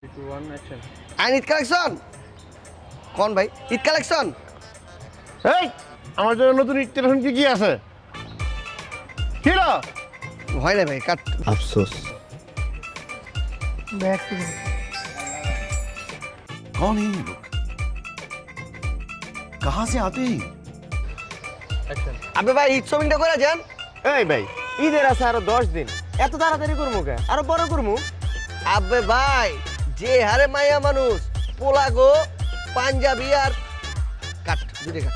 আইন ঈদ কালেকশন কোন ভাই ঈদ কালেকশন এই আমার জন্য নতুন ঈদ কালেকশন কি আছে কি রে হয় না ভাই কাট अफसोस कौन है ये लोग कहाँ से आते हैं আবে ভাই ঈদ শপিংটা করে যান এই ভাই ঈদের আছে আরো 10 দিন এত তাড়াতাড়ি করবো কে আরো বড় করবো আবে ভাই যে হারে মাইয়া মানুষ পোলাগো পাঞ্জাবি আর কাট দুটো কাট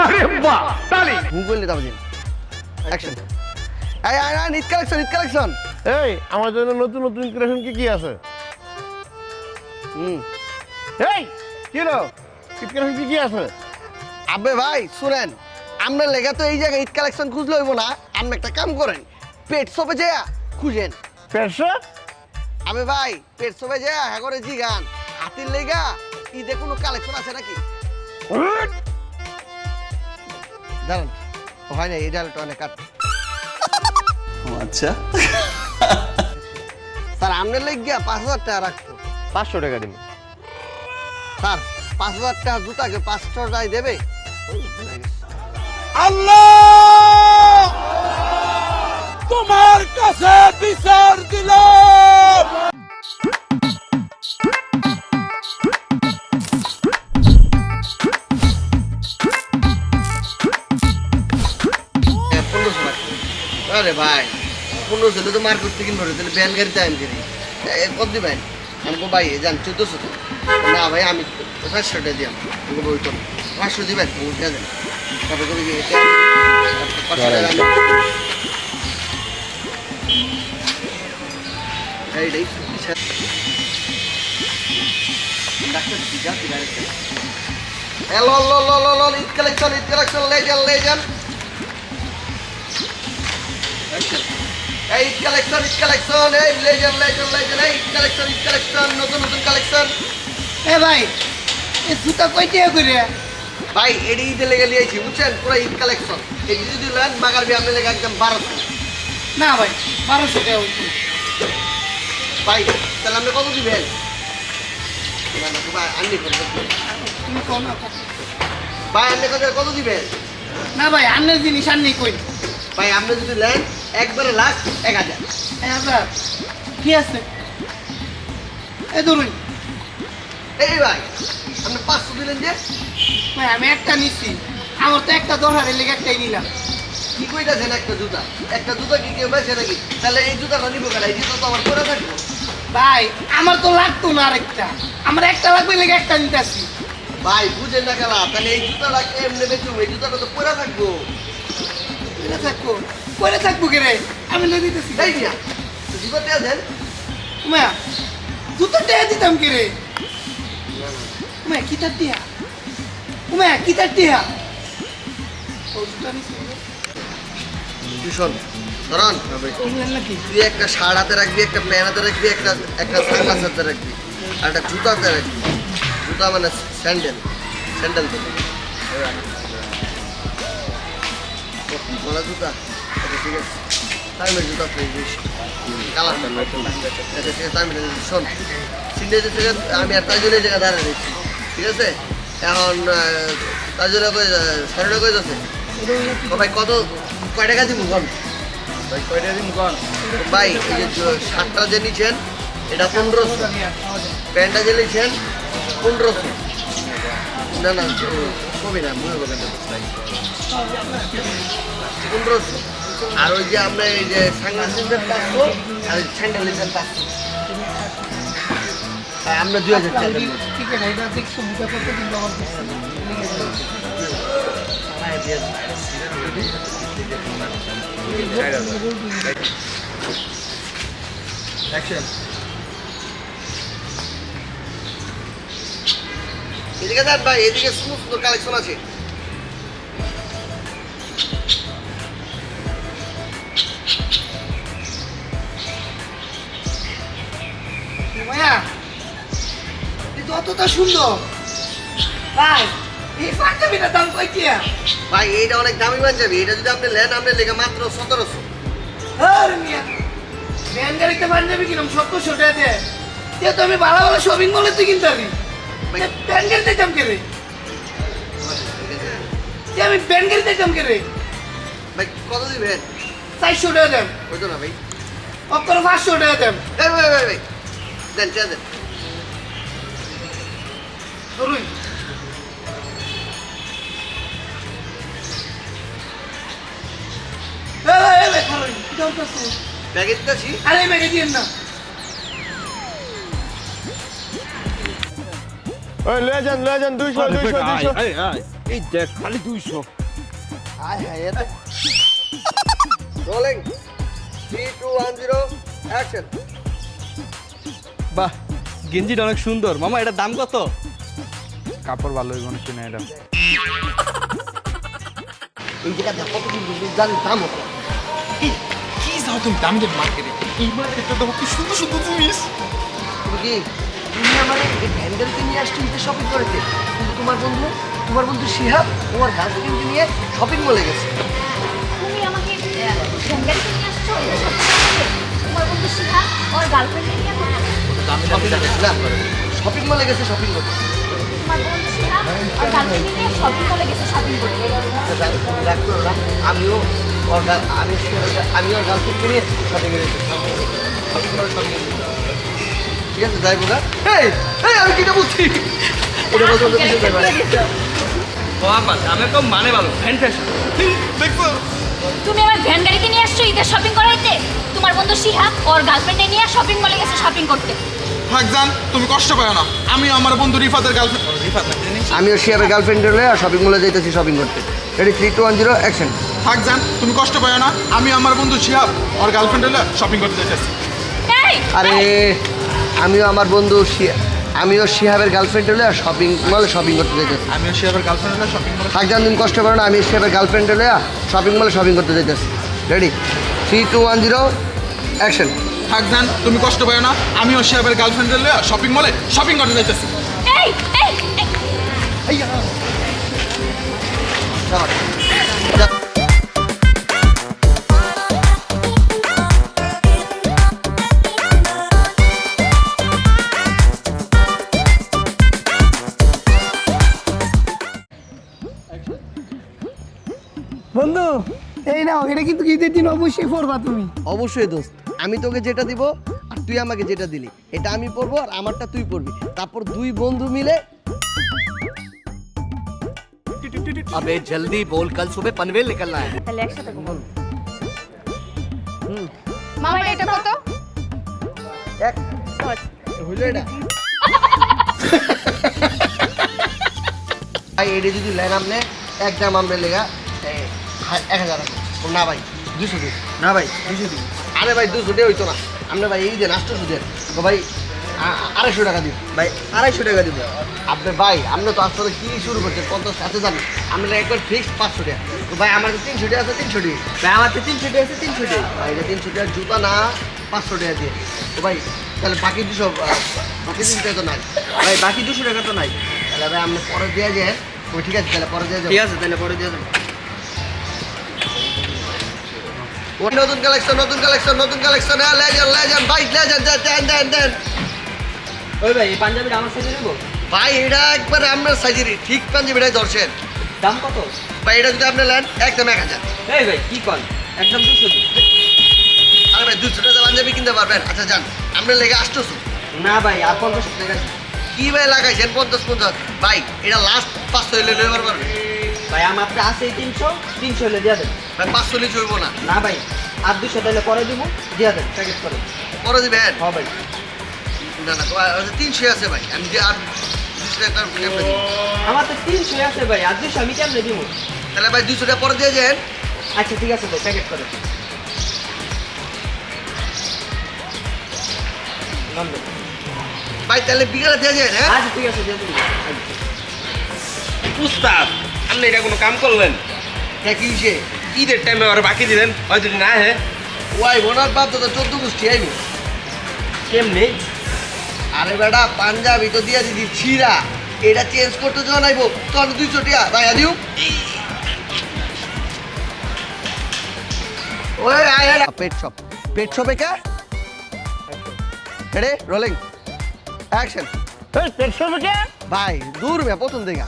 আরে বাহ তালি গুগলে দাও দিন অ্যাকশন এই আইন ঈদ কালেকশন এই আমার জন্য নতুন নতুন ঈদ কালেকশন কি আছে হুম এই কি রে ঈদ কালেকশন কি আছে আবে ভাই শুনেন আপনার লেখা তো এই জায়গায় ঈদ কালেকশন খুঁজলে হইব না আপনি একটা কাম করেন পেট শপে যেয়া খুঁজেন পেশা আবে ভাই পেট শপে যেয়া হ্যাঁ করে জি গান হাতির লেগা ঈদে কোনো কালেকশন আছে নাকি দাঁড়ান হয় না এই ডালটা অনেক কাট अच्छा স্যার আপনার লেগ গিয়া 5,000 টাকা রাখতো 500 টাকা দিন স্যার 5,000 টাকা জুতাকে 500 টাকায় দেবে আল্লাহ তোমার কাছে বিচার দিলাম আরে ভাই 1500 তো মার করতে কিনবো তাহলে ভ্যান গাড়িতে আমি কিনি কত দিবেন আমাকে ভাই জান 1400 না ভাই আমি 500 টাকা দিলাম আমাকে বই তো 500 দিবেন উঠে দেন তারপরে কবি কি এটা 500 টাকা এই রে ডাক্তার দিগা দিগা হ্যালো লো লো লো লো ঈদ কালেকশন লেজেন্ড এই কালেকশন এই লেজেন্ড এই কালেকশন নতুন কালেকশন এ ভাই এ জুতা কই টাকা করে ভাই এডি ঈদে লেগে লিয়েছি বুঝছেন পুরো ঈদ কালেকশন এই যদি নেন মাগার বি আপনি লেগে একদম 1200 না ভাই 1200 টাকা হইছে ভাই তাহলে আপনি কত দিবেন না না ভাই আননি করতে তুমি কোন না ভাই আপনি কত দিবেন না ভাই আন্নের জিনিস আন্নি কই ভাই আপনি যদি নেন একবারে লাস্ট 1000 এ আপনার কি আছে এ ধরুন এই ভাই আপনি 500 দিলেন যে ভাই আমি একটা নিছি আমার তো একটা দরকারের লেগে একটাই নিলাম কি কইতাছেন একটা জুতা কি কেউ বেছে নাকি তাহলে এই জুতাটা নিবো কেন এই জুতা তো আমার পরে থাকবো ভাই আমার তো লাগতো না আরেকটা আমার একটা লাগবে লেগে একটা নিতেছি ভাই বুঝেন না খেলা তাহলে এই জুতাটা এমনি বেচুম এই জুতাটা তো পরে থাকবো করে থাকবো কে রে আমি লই দিতেছি এই মিয়া জুতাটা দেন উমা জুতো টাকা দিতাম কে রে উমা কি তার দিয়া উমা কি তার দিয়া ও জুতো নিছি ভীষণ ধরন নাকি তুই একটা শার্ট হাতে রাখবি একটা প্যান্ট হাতে রাখবি একটা সানগ্লাস হাতে রাখবি আর একটা জুতা হাতে রাখবি জুতা মানে স্যান্ডেল তো বলা জুতা আচ্ছা ঠিক আছে টাইমের জুতা কালার আচ্ছা ঠিক আছে টাইমের শোন সিন্ডিকেট থেকে আমি আর তাজুলের জায়গা দাঁড়িয়ে দিচ্ছি ঠিক আছে এখন তাজুলে কই শরীরে কই যাচ্ছে ভাই কয় টাকা দিব কোন ভাই কয় টাকা দিব কোন ভাই এই যে শার্টটা যে নিছেন এটা 1500 প্যান্টটা যে নিছেন 1500 না না কবি না মনে হবে না 1500 আর ওই যে আমরা এই যে সানগ্লাস নিছেন 500 আর স্যান্ডেল নিছেন 500 আমরা 2000 টাকা ঠিক আছে এটা দেখছো মুখে কত দিন ব্যবহার অ্যাকশন এদিকে দেখ ভাই এদিকে সমস্ত কালেকশন আছে মায়া এই যতটা সুন্দর ভাই এই পাঞ্জাবিটার দাম কই টিয়া ভাই এইটা অনেক দামি পাঞ্জাবি এটা যদি আপনি নেন আপনি লেগে মাত্র 1700 আর মিয়া ভ্যান গাড়িতে পাঞ্জাবি কিরম 700 টাকা দেয় তো আমি ভালো ভালো শপিং মলে তুই কিনতে পারি ব্যাংকের দিতাম কে রে আমি ব্যাংকের দিতাম কে রে ভাই কত দিবেন 400 টাকা দেন ওই তো না ভাই অক্ষর 500 টাকা দেন এই ভাই ভাই ভাই দেন দেন ধরুন এই ধরুন দরকার আছে ব্যাগে দিতেছি আরে মেরে দিন না ওই লয়ে যান 200 এই দেখ খালি 200 আয় হ্যাঁ এত রোলিং 3 2 1 0 অ্যাকশন বাহ গেঞ্জিটা অনেক সুন্দর মামা এটার দাম কত? কাপড় ভালো হইব না কিনা এটা এই জায়গাটা কত দিন জানি দাম হতো কি যাও তুমি দামি মার্কেটে এই মার্কেটে তো কি সুন্দর সুন্দর জিনিস তুমি কি তুমি আমার এই ভ্যান্ডেলকে নিয়ে আসছো ঈদের শপিং করেছে কিন্তু তোমার বন্ধু শিহাব তোমার গার্লফ্রেন্ডকে নিয়ে শপিং মলে গেছে তুমি আমাকে ব্যাঙ্গালিতে নিয়ে আসছো এটা সত্যি কথা? তোমার বন্ধু শিহা ওর গার্লফ্রেন্ডকে নিয়ে শপিং মলে গেছে শপিং করতে তোমার বন্ধু শিহা ওর গার্লফ্রেন্ডকে নিয়ে শপিং মলে গেছে শপিং করতে রাগ করো না আমিও ওর গার্লফ্রেন্ডকে নিয়ে শপিং এ গেছি ঠিক আছে যাই বোকা এই আমি কিটা বলছি এটা বলতে ও আপা দামে কম মানে ভালো ফ্যান ফ্যাশন দেখো তুমি আমার ভ্যান গাড়িতে নিয়ে আসছো ঈদের শপিং করাইতে তোমার বন্ধু শিহা ওর গার্লফ্রেন্ডে নিয়ে শপিং মলে গেছে শপিং করতে ভাগজান তুমি কষ্ট পাও না আমি আমার বন্ধু রিফাতের গার্লফ্রেন্ড আমিও শিহাবের গার্লফ্রেন্ড হলে শপিং মলে যাইতেছি শপিং করতে রেডি 3 2 1 0 অ্যাকশন ভাগজান তুমি কষ্ট পাও না আমি আমার বন্ধু শিহাব ওর গার্লফ্রেন্ড হলে শপিং করতে যাইতেছি এই আরে আমিও শিহাবের গার্লফ্রেন্ড হলে শপিং মলে শপিং করতে যাইতেছি আমিও শিহাবের গার্লফ্রেন্ড হলে শপিং করে থাকজান তুমি কষ্ট করো না আমি শিহাবের গার্লফ্রেন্ড হলে শপিং মলে শপিং করতে যাইতেছি রেডি 3 2 1 0 অ্যাকশন ভাগজান তুমি কষ্ট পাও না আমিও শিহাবের গার্লফ্রেন্ড হলে শপিং মলে শপিং করতে যাইতেছি এই এই এই বন্ধু এই নাও এটা কিন্তু ঈদের দিন অবশ্যই পরবা তুমি অবশ্যই দোস্ত আমি তোকে যেটা দিব আর তুই আমাকে যেটা দিলি এটা আমি পরবো আর আমারটা তুই পরবি তারপর দুই বন্ধু মিলে अबे जल्दी बोल कल सुबह पनवेल निकलना है তাহলে একসাথে বল মামা এটা কত এক হইলো এটা ভাই এটা যদি লেন আপনি একদম আমরা লেগা 1000 না ভাই 200 দিন না ভাই 200 দিন আরে ভাই 200 দিয়ে হইতো না আমরা ভাই এই যে নাস্তা সুদের তো ভাই 250 টাকা দিন ভাই 250 টাকা দিব আপনি ভাই আপনি তো আসলে কি শুরু করছেন 50 সাথে জানেন আমরা একবার ফিক্সড 500 টাকা তো ভাই আমার 300 টাকা আছে 300 টাকা ভাই আমার 300 টাকা আছে 300 টাকা ভাই এটা 300 টাকা জুতা না 500 টাকা দিয়ে তো ভাই তাহলে বাকি 200 টাকা তো নাই ভাই বাকি 200 টাকা তো নাই তাহলে ভাই আপনি পরে দিয়ে যায় ওই ঠিক আছে তাহলে পরে দিয়ে যাবো ঠিক আছে তাহলে পরে দিয়ে যাবো নতুন কালেকশন লেজেন্ড ভাই লেজেন্ড দেন ওই ভাই এই পাঞ্জাবিটা আমার সাইজে নেব ভাই এটা একবার আপনার সাইজেরই ঠিক পাঞ্জাবিটাই ধরছেন দাম কত? ভাই এটা যদি আপনি নেন একদম 1000 এই ভাই কি কন একদম 200 দিন আরে ভাই 200 টাকা পাঞ্জাবি কিনতে পারবেন আচ্ছা যান আমরা লেগে আসতেছি না ভাই আর 50 টাকা কি ভাই লাগাইছেন 50 ভাই এটা লাস্ট 500 হইলে নেবার পারবেন ভাই আমার তো আছে 300 হলে দিয়া দেন ভাই 500 নিচে হইব না না ভাই আর 200 দিলে পরে দিব দিয়া দেন প্যাকেট করে পরে দিবেন হ্যাঁ ভাই না 300 আছে ভাই আমি যে আর 200 টাকা কেমনে দিব আমার তো 300 আছে ভাই আর 200 আমি কেমনে দিব তাহলে ভাই 200 টাকা পরে দিয়ে যান আচ্ছা ঠিক আছে ভাই প্যাকেট করে ভাই তাহলে বিকালে দিয়ে যান হ্যাঁ আচ্ছা ঠিক আছে দিয়ে দিন উস্তাদ আপনি এটা কোনো কাম করলেন কি হইছে ঈদের টাইমে আর বাকি দিলেন হয়তো না হ্যাঁ ওই বোনার বাপ তো 14 গোষ্ঠী আইবো কেমনে আরে বেটা পাঞ্জাবি তো দিয়া দিদি ছিড়া এটা চেঞ্জ করতে যখন আইবো তখন 200 টাকা রায়া দিও ওই আয় পেট শপে কে রেডি রোলিং অ্যাকশন। এই 150 টাকা ভাই দূর মে প্রথম দিকে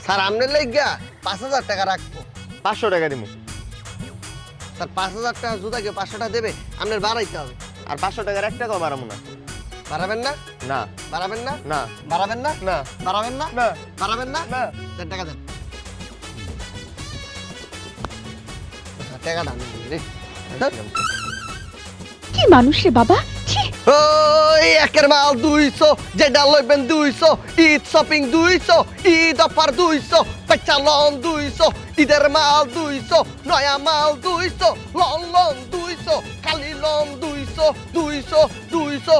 স্যার আপনার লাইগা 5000 টাকা রাখবো। 500 টাকা দিমু। স্যার 5000 টাকা জুতাকে 500 টাকা দেবে, আপনার বাড়াইতে হবে। আর 500 টাকার 1 টাকাও বাড়ামু না। বাড়াবেন না? না বাড়াবেন না? না বাড়াবেন না? না বাড়াবেন না? না বাড়াবেন না? না। দেন টাকা দেন। টাকা দাম রে। কি মানুষ রে বাবা, ছি। ওই একের মাল 200, যেটা লইবেন 200, ঈদ শপিং 200, ঈদ অফার 200, পেঁচা লন 200, ঈদের মাল 200, নয়া মাল 200, লন 200, কালি লন 200, 200, 200,